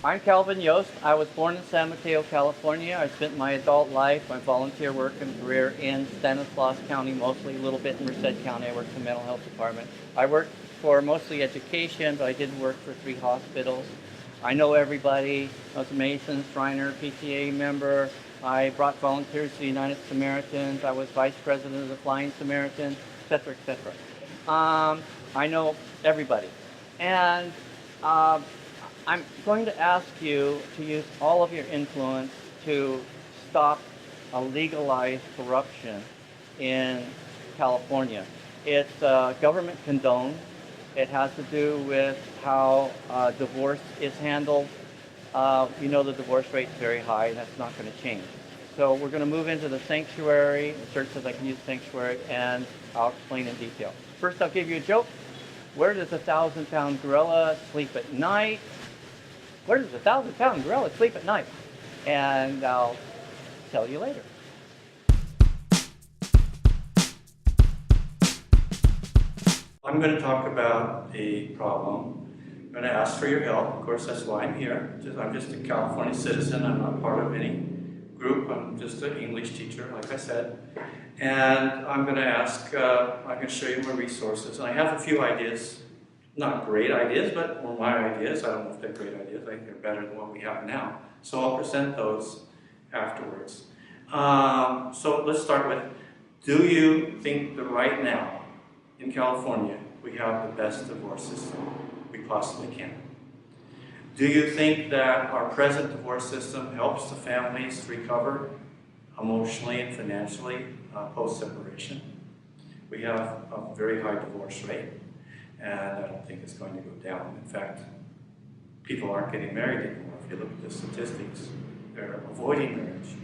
I'm Calvin Yost. I was born in San Mateo, California. I spent my adult life, my volunteer work and career in Stanislaus County, mostly a little bit in Merced County. I worked in the mental health department. I worked for mostly education, but I did work for 3 hospitals. I know everybody. I was a Mason, Shriner, PTA member. I brought volunteers to the United Samaritans. I was vice president of the Flying Samaritans, etc., etc. I know everybody. And I'm going to ask you to use all of your influence to stop a legalized corruption in California. It's government condoned. It has to do with how divorce is handled. You know the divorce rate is very high, and that's not going to change. So we're going to move into the sanctuary. The church says I can use sanctuary, and I'll explain in detail. First, I'll give you a joke. Where does a 1,000-pound gorilla sleep at night? Where does a 1,000-pound gorilla sleep at night? And I'll tell you later. I'm going to talk about a problem. I'm going to ask for your help. Of course, that's why I'm here. I'm just a California citizen. I'm not part of any group. I'm just an English teacher, like I said. And I'm going to ask, I'm going to show you my resources. And I have a few ideas. Not great ideas, but were my ideas. I don't know if they're great ideas. I think they're better than what we have now. So I'll present those afterwards. So let's start with, do you think that right now in California we have the best divorce system we possibly can? Do you think that our present divorce system helps the families recover emotionally and financially post-separation? We have a very high divorce rate. And I don't think it's going to go down. In fact, people aren't getting married anymore. If you look at the statistics, they're avoiding marriage.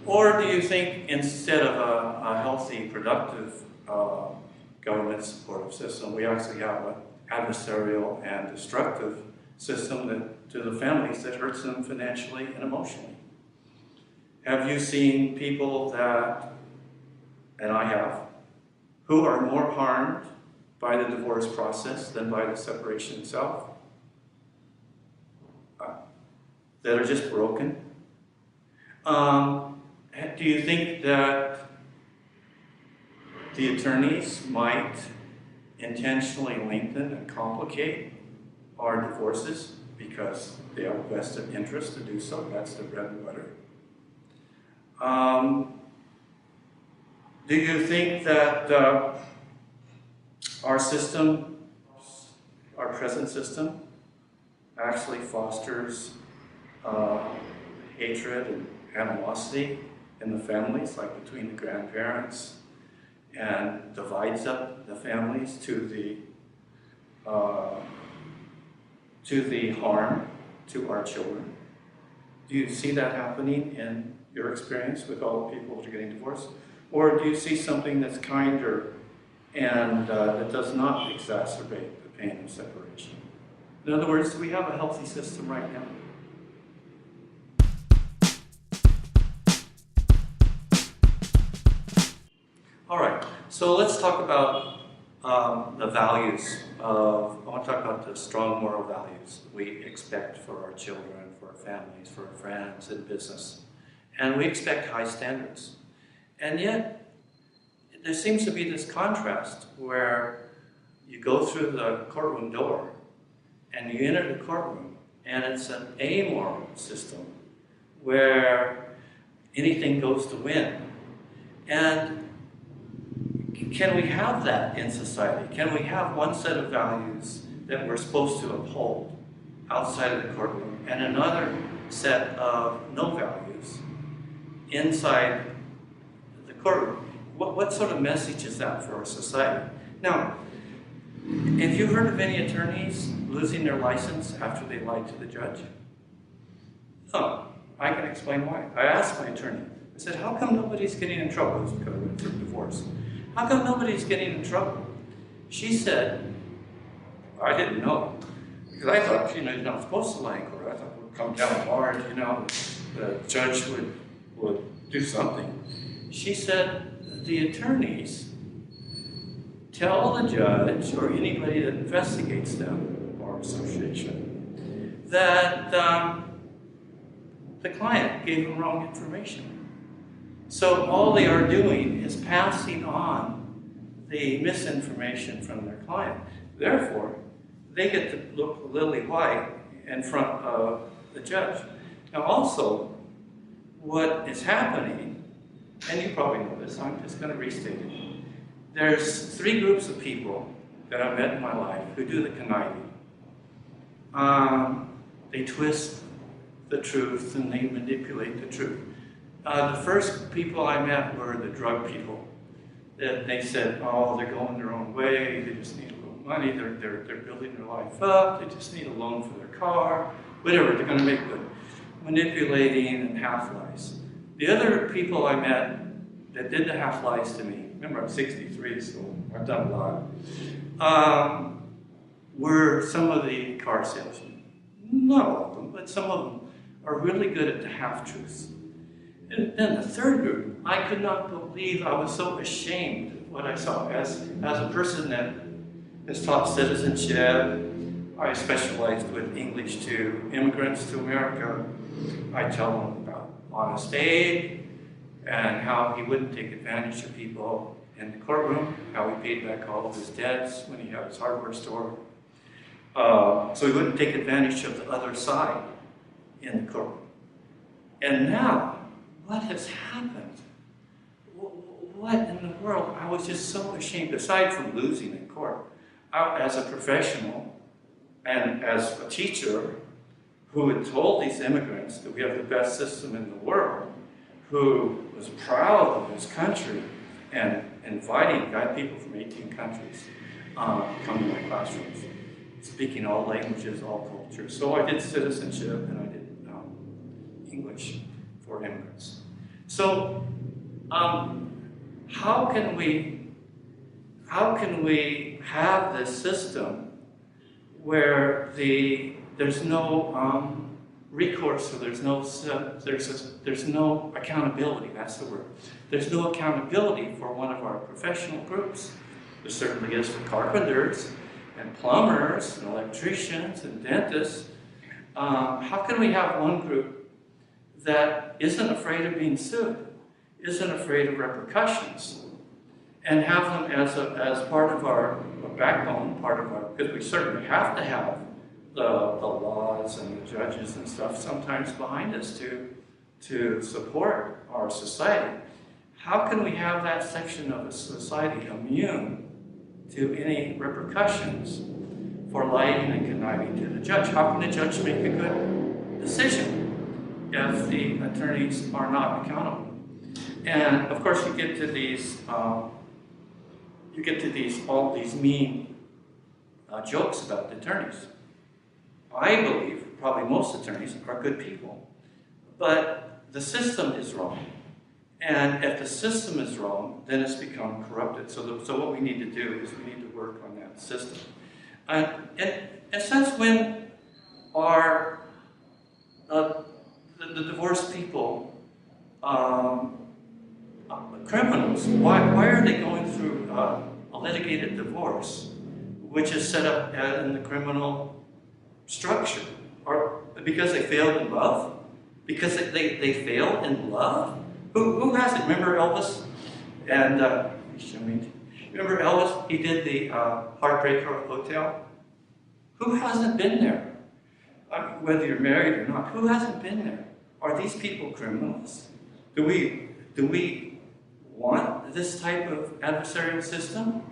Or do you think instead of a healthy, productive government supportive system, we actually have an adversarial and destructive system to the families that hurts them financially and emotionally? Have you seen people that, and I have, who are more harmed by the divorce process than by the separation itself? That are just broken? Do you think that the attorneys might intentionally lengthen and complicate our divorces because they have a vested interest to do so? That's their bread and butter. Do you think that our system, our present system, actually fosters hatred and animosity in the families, like between the grandparents, and divides up the families to the harm to our children? Do you see that happening in your experience with all the people that are getting divorced? Or do you see something that's kinder and that does not exacerbate the pain of separation? In other words, do we have a healthy system right now? All right, so let's talk about the values of, I want to talk about the strong moral values we expect for our children, for our families, for our friends in business. And we expect high standards. And yet, there seems to be this contrast where you go through the courtroom door and you enter the courtroom and it's an amoral system where anything goes to win. And can we have that in society? Can we have one set of values that we're supposed to uphold outside of the courtroom and another set of no values inside the courtroom? What sort of message is that for our society? Now, have you heard of any attorneys losing their license after they lied to the judge? No, I can explain why. I asked my attorney, I said, how come nobody's getting in trouble? It was because I went through divorce. How come nobody's getting in trouble? She said, I didn't know. Because I thought, you're not supposed to lie in court. I thought it would come down hard, the judge would do something. She said, the attorneys tell the judge or anybody that investigates them, bar association, that the client gave them wrong information. So all they are doing is passing on the misinformation from their client. Therefore, they get to look lily white in front of the judge. Now also, what is happening, and you probably know this, I'm just going to restate it. There's three groups of people that I've met in my life who do the conniving. They twist the truth and they manipulate the truth. The first people I met were the drug people. They said, oh, they're going their own way, they just need a little money, they're building their life up, they just need a loan for their car, whatever, they're going to make good. Manipulating and half-lies. The other people I met that did the half-lies to me, remember I'm 63, so I've done a lot, were some of the car salesmen. Not all of them, but some of them are really good at the half-truths. And then the third group, I could not believe, I was so ashamed of what I saw. As a person that has taught citizenship, I specialized with English to immigrants to America. I tell them about honest aid and how he wouldn't take advantage of people in the courtroom, how he paid back all of his debts when he had his hardware store. So he wouldn't take advantage of the other side in the courtroom. And now, what has happened? What in the world? I was just so ashamed, aside from losing in court. As a professional and as a teacher who had told these immigrants that we have the best system in the world, who was proud of his country and inviting people from 18 countries come to my classrooms, speaking all languages, all cultures. So I did citizenship and I did English for immigrants. So how can we have this system where there's no recourse, or there's no accountability? That's the word. There's no accountability for one of our professional groups. There certainly is for carpenters and plumbers and electricians and dentists. How can we have one group that isn't afraid of being sued, isn't afraid of repercussions, and have them as part of our backbone, because we certainly have to have the laws and the judges and stuff sometimes behind us to support our society. How can we have that section of a society immune to any repercussions for lying and conniving to the judge? How can the judge make a good decision if the attorneys are not accountable? And of course, you get to all these mean jokes about the attorneys. I believe probably most attorneys are good people, but the system is wrong. And if the system is wrong, then it's become corrupted. So what we need to do is we need to work on that system. And since when are the divorced people criminals? Why are they going through a litigated divorce, which is set up in the criminal structure? Or because they failed in love? Because they failed in love? Who hasn't? Remember Elvis? And remember Elvis? He did the Heartbreaker Hotel. Who hasn't been there? Whether you're married or not, who hasn't been there? Are these people criminals? Do we want this type of adversarial system?